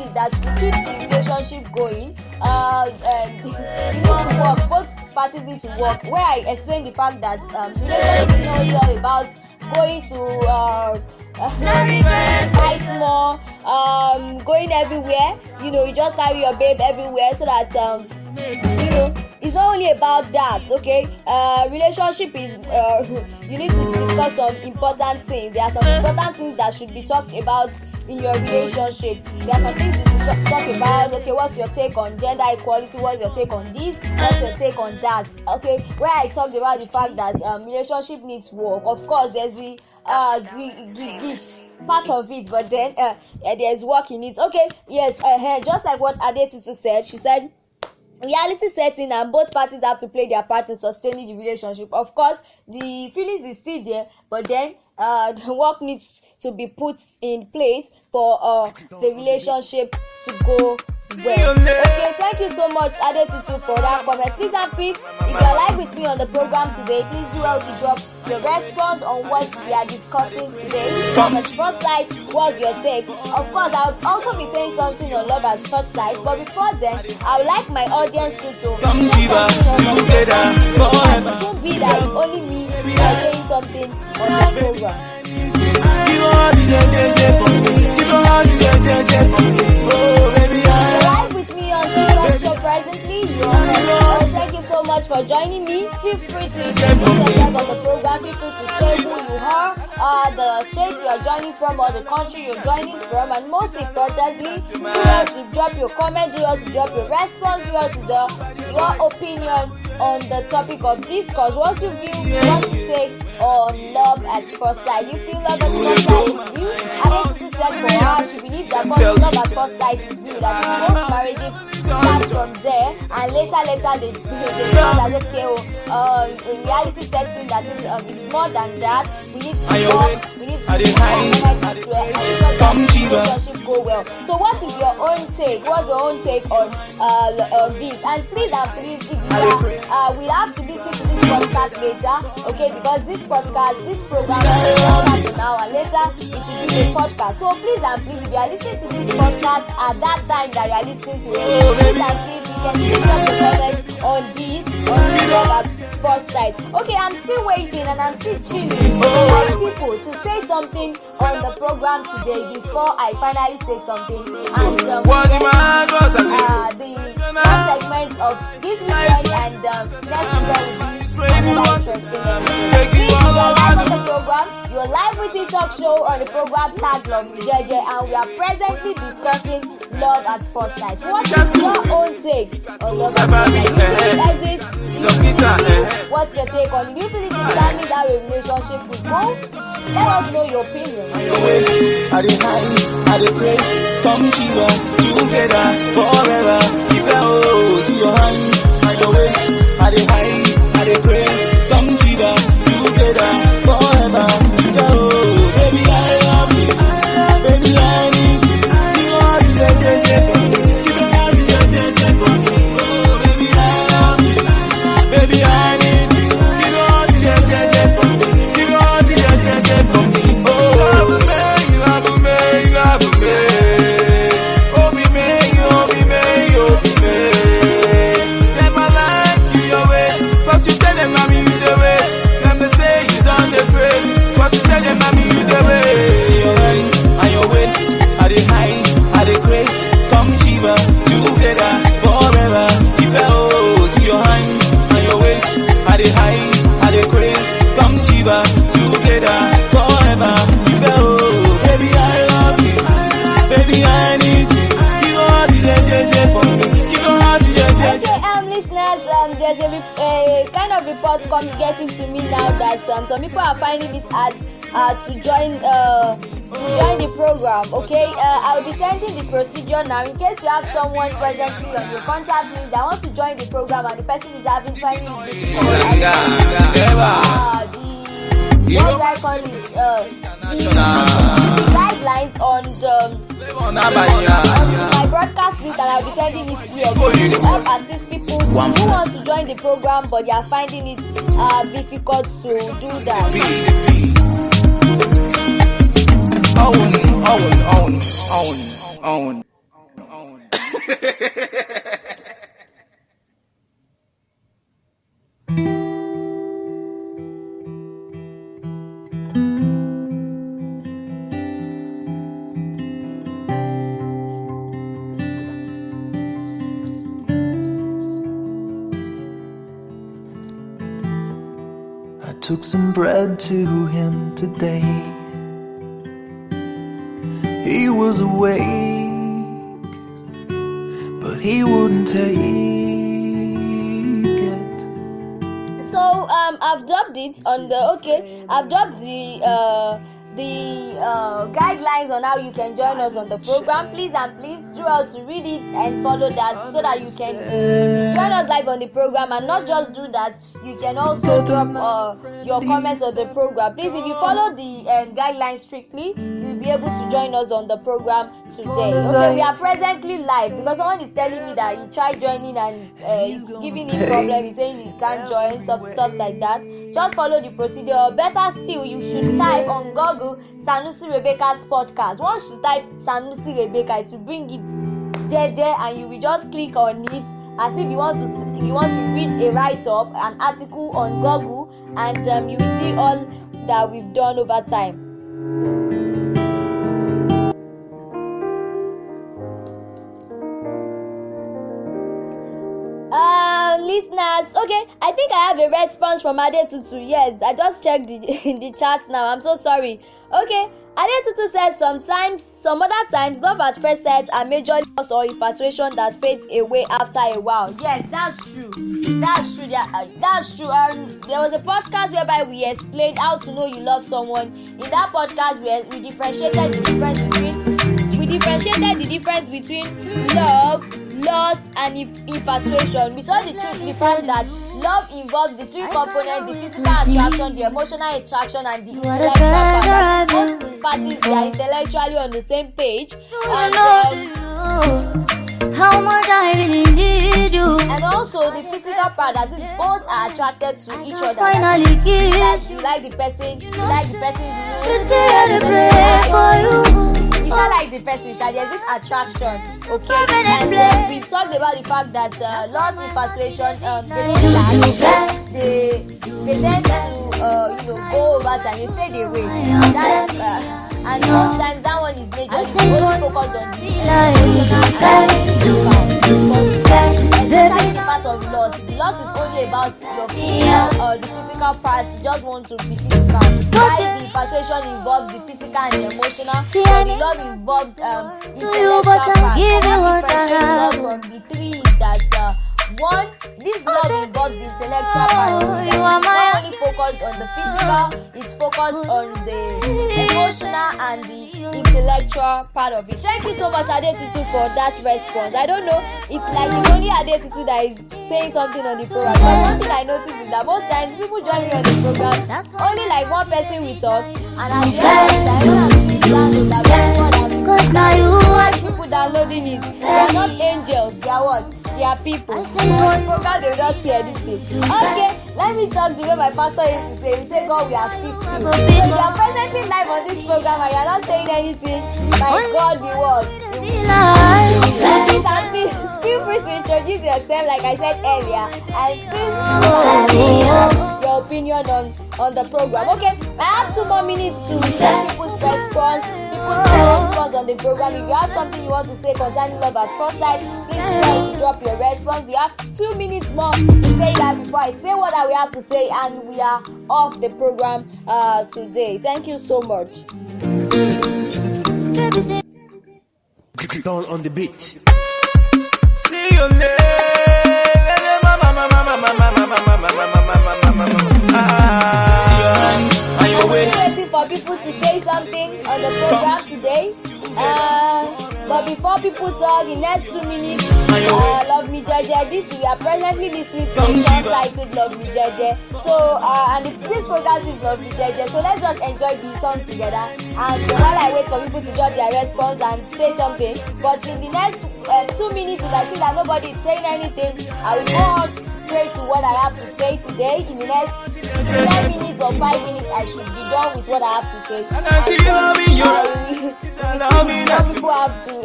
is that to keep the relationship going, you need to work. Both parties need to work. Where I explain the fact that relationship is not really all about going to retreats, fight more, going everywhere. You just carry your babe everywhere so that it's not only about that. Okay, relationship is you need to discuss some important things. There are some important things that should be talked about in your relationship. There are some things you should talk about. Okay, what's your take on gender equality? What's your take on this? What's your take on that? Okay, where I talked about the fact that relationship needs work. Of course, there's the part of it, but then there's work in it. Okay, yes, just like what Adetutu said, she said reality sets in and both parties have to play their part in sustaining the relationship. Of course, the feelings is still there, but then the work needs to be put in place for the relationship to go well. Okay, thank you so much, Adetutu, for that comment. Please and please, if you are live with me on the program today, please do well to drop your response on what we are discussing today. Love at first sight, what's your take? Of course, I'll also be saying something on love at first sight, but before then, I would like my audience to say something on the program. It won't be that it's only me saying something on the program. Live with me on TikTok show presently. Thank you so much for joining me. Feel free to introduce yourself on the program. Feel free to say who you are, the state you are joining from, or the country you're joining from, and most importantly, do us to drop your comment, do us to drop your response, do us to your opinion on the topic of discourse. What's your view? What's your take on love at first sight? You feel love at first sight is real? Adetutu said for her, she believes that love at first sight is real, that most marriages start from there, and later they realize that okay, in reality setting that it's more than that. We need to talk, we need to energy to ensure that the relationship go well. So what is your own take? What's your own take on this? And please, if you we'll have to listen to this podcast later, okay, because this program is starting now and later it will be a podcast. So please, if you are listening to this podcast at that time that you are listening to it, please, you can leave us a comment on this love at first sight. Okay, I'm still waiting and I'm still chilling for people to say something on the program today before I finally say something. And the first segment of this weekend and next weekend will be another interesting episode. Please, you are live on the program. You are live with the talk show on the program tag Love Me JJ, and we are presently discussing love at first sight. What is your own take on love at first sight? Do you believe it? What's your take on it? Do you believe it determines how a relationship will go? Let us know your opinion. I dey high, I dey praise, come together forever. Give it all to your hand, I dey wait, I dey high, I dey praise, come together forever. Give it all, baby, I love you, baby, I need you. You are the baby, I love you, baby, I need you. You are the you are the for me. There's a kind of report getting to me now that some people are finding it hard to join the program. Okay, I'll be sending the procedure now in case you have someone presently on your contact list that wants to join the program and the person is finding it difficult. The guidelines on my broadcast list, and I'll be sending it here to help assist people who want to join the program but they are finding it difficult to do that. I took some bread to him today. He was awake, but he wouldn't take it. So I've dropped it on the I've dropped the guidelines on how you can join us on the program. Please do out to read it and follow that so that you can join us live on the program, and not just do that, you can also drop your comments on the program. Please, if you follow the guidelines strictly, you'll be able to join us on the program today. Okay, we are presently live because someone is telling me that he tried joining and it's giving him problem. He's saying he can't join, stuff like that. Just follow the procedure. Or better still, you should type on Google Sanusi Rebecca's podcast. Once you type Sanusi Rebecca, it will bring it JJ, and you will just click on it as if you want to read a write-up, an article on Google, and you will see all that we've done over time. Listeners, okay, I think I have a response from Adetutu. Yes, I just checked the chat now. I'm so sorry. Okay, Adetutu said some other times, love at first sight are majorly lost or infatuation that fades away after a while. Yes, that's true. That's true. That's true. There was a podcast whereby we explained how to know you love someone. In that podcast, we differentiated the difference between love, lust, and infatuation. We saw the fact that love involves the three components: the physical attraction, the emotional attraction, and the intellectual part. Both parties, they are intellectually on the same page. How much I really need you. And also the physical part, that is, both are attracted to each other. Finally give. That you like the person's look. You shall like the person, there's this attraction, okay? And we talked about the fact that lost infatuation, they tend to go over time, they fade away. And sometimes that one is major. It's only focused on the emotional and physical. Especially the part of loss. The loss is only about your physical, the physical part. You just want to be physical. While the infatuation involves the physical and the emotional, so the love involves intellectual part. Differentiate from the three that one, this love involves the intellectual part. It's not only focused on the physical, it's focused on the emotional and the intellectual part of it. Thank you so much, Adetutu, for that response. I don't know, it's like it's only Adetutu that is saying something on the program. But one thing I noticed is that most times people join me on the program, only like one person will talk, and at the end of the time, when I'm people downloading it, they are not angels, they are what? They are people. So the program, they will just say anything. Okay, let me talk the way my pastor used to say. He said, God will assist you. So you are presently live on this program and you are not saying anything. My God will what? Please feel free to introduce yourself, like I said earlier, and feel free to your opinion on the program. Okay, I have 2 more minutes to check people's response. On the program. If you have something you want to say concerning love at first sight, please try to drop your response. You have 2 minutes more to say that before I say what we have to say, and we are off the program today. Thank you so much. Down on the beat. Waiting for people to say something on the program today. But before people talk, the next 2 minutes, Love Me Jeje. We are presently listening to a song titled Love Me Jeje. So, and this program is Love Me Jeje. So let's just enjoy the song together. And while I wait for people to drop their response and say something, but in the next 2 minutes, if I see that nobody is saying anything, I will go on straight to what I have to say today. In the next 10 minutes or 5 minutes, I should be done with what I have to say. Some people have to we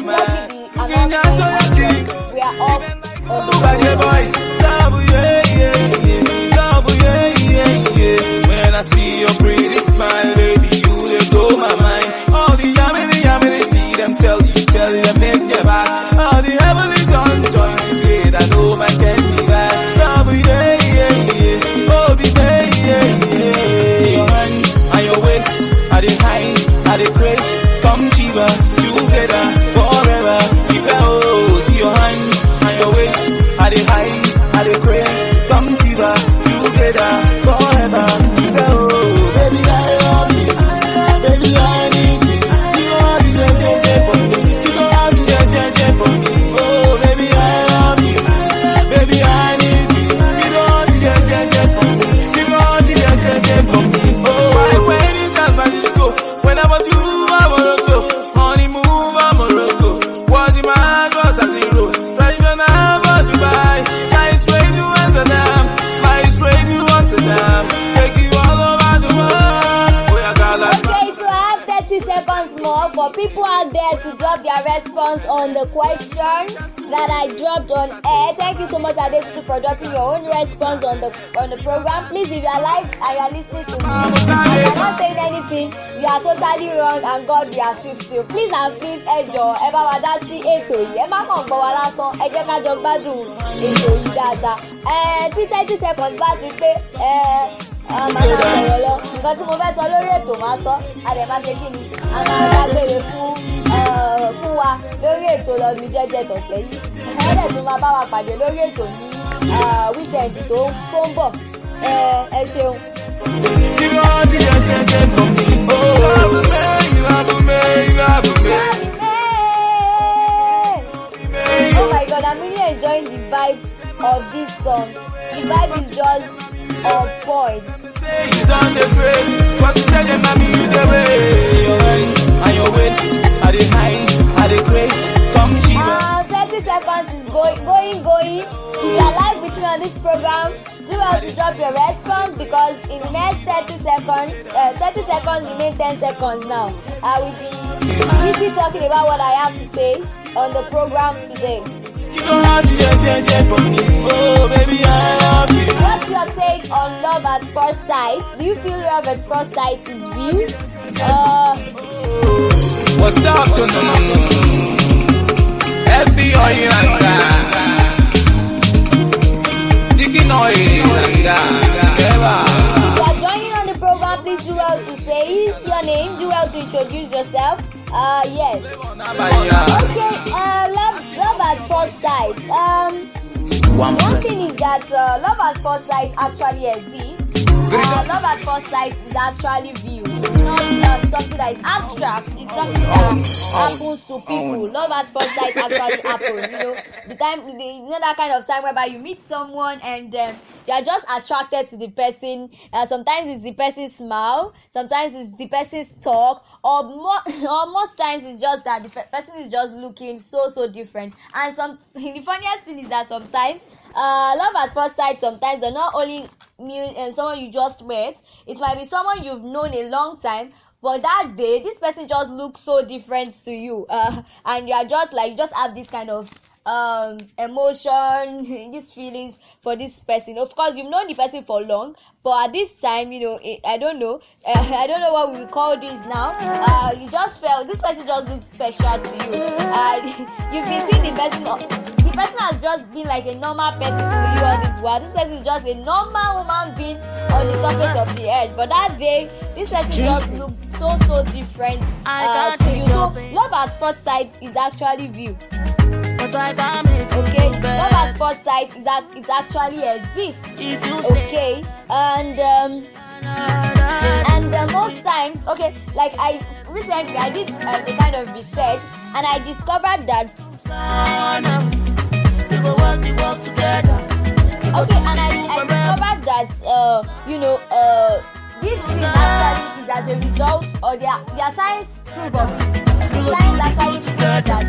not give the another are off on the Bad your voice, double yeah. When I see your pretty smile, baby, you they blow my mind. All the yummy, see them tell them make your back. All the heavenly done join together, I know my candy back. Double yeah. Oh, be yeah. Your hand and your waist, are they high, are they crazy? Come cheaper, together, forever. Keep it oh, see your hand and your waist, are they high, are they crazy? Come cheaper, together, forever. Keep it oh, baby, I love you, baby, I need you. You are the JJ for me, you are the JJ for me. Oh, baby, I love you, baby, I need you. You are the JJ for me, you are the JJ for me. Oh, I went in San Francisco, when I was you, I was go. Money move, I'm a roco. What the man was a zero. Traditional for Dubai. Nice way to Amsterdam. Nice way to Amsterdam. Take you all over the world. Oh, yeah, God, Okay, so I have 30 seconds more for people out there to drop their response on the question that I dropped on air. Thank you so much, Adetutu, for dropping your own response on the program. Please, if you are live and you are listening to me and you are not saying anything, you are totally wrong and God will assist you. Please and please, ẹjọ ẹ bá wa dá sí ètò yìí. Ẹ má kàn gbọ́ wa lásán. Ẹ jẹ́ ká jọ gbádùn ètò yìí dáadáa. Tí 30 seconds bá ti pé máa sọ̀rọ̀ lọ. Nǹkan tí mo fẹ́ sọ lórí ètò máa sọ. A dẹ̀ máa ṣe kí ni? A máa dágbére fún wa lórí ètò lọ mi jẹ́jẹ́ tọ̀sẹ̀ yìí. Ẹ dẹ̀ tún máa bá wa pàdé lórí ètò ní wíkẹ̀ndì tó ń bọ̀. Ẹ ṣeun. Oh my God, I'm really enjoying the vibe of this song. The vibe is just on point. you done the praise. What you tell them, mommy, you the way. Your hand and your waist, are they high, are they crazy? Come cheaper. 30 seconds is going. If you are live with me on this program, do well to drop your response because in the next 30 seconds remain 10 seconds now. I will be busy talking about what I have to say on the program today. You don't have to get for me. Oh, baby, I love you. What's your take on love at first sight? Do you feel love at first sight is real? What's up? No. Happy oil and gas. Digging oil and gas. If you are joining on the program, please do well to say your name. Do well to introduce yourself. Yes. Okay. Love at first sight. One thing is that love at first sight actually exists. Love at first sight is actually real. It's not something that is abstract. It's something that happens to people. Love at first sight actually happens. You know that kind of time whereby you meet someone and you are just attracted to the person. Sometimes it's the person's smile. Sometimes it's the person's talk. Or most times it's just that the person is just looking so different. And the funniest thing is that sometimes love at first sight sometimes they're not only mean someone you just met. It might be someone you've known a long time, but that day this person just looks so different to you, and you are just like, you just have this kind of emotion, these feelings for this person. Of course, you've known the person for long, but at this time, I don't know what we call this now. You just felt this person just looks special to you. You've been seeing the person. The person has just been like a normal person to you on this world. This person is just a normal human being on the surface of the earth. But that day, this person just looked so different to you. So love at first sight is actually real. Okay, love at first sight is that it actually exists. Okay, and most times, okay, like I did a kind of research and I discovered that. Okay, and I discovered that this is actually is as a result, or their science proof of it. The science actually proved that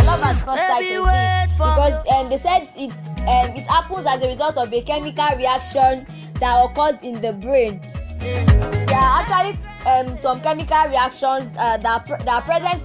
love at first sight exists because they said it happens as a result of a chemical reaction that occurs in the brain. There are actually some chemical reactions that are present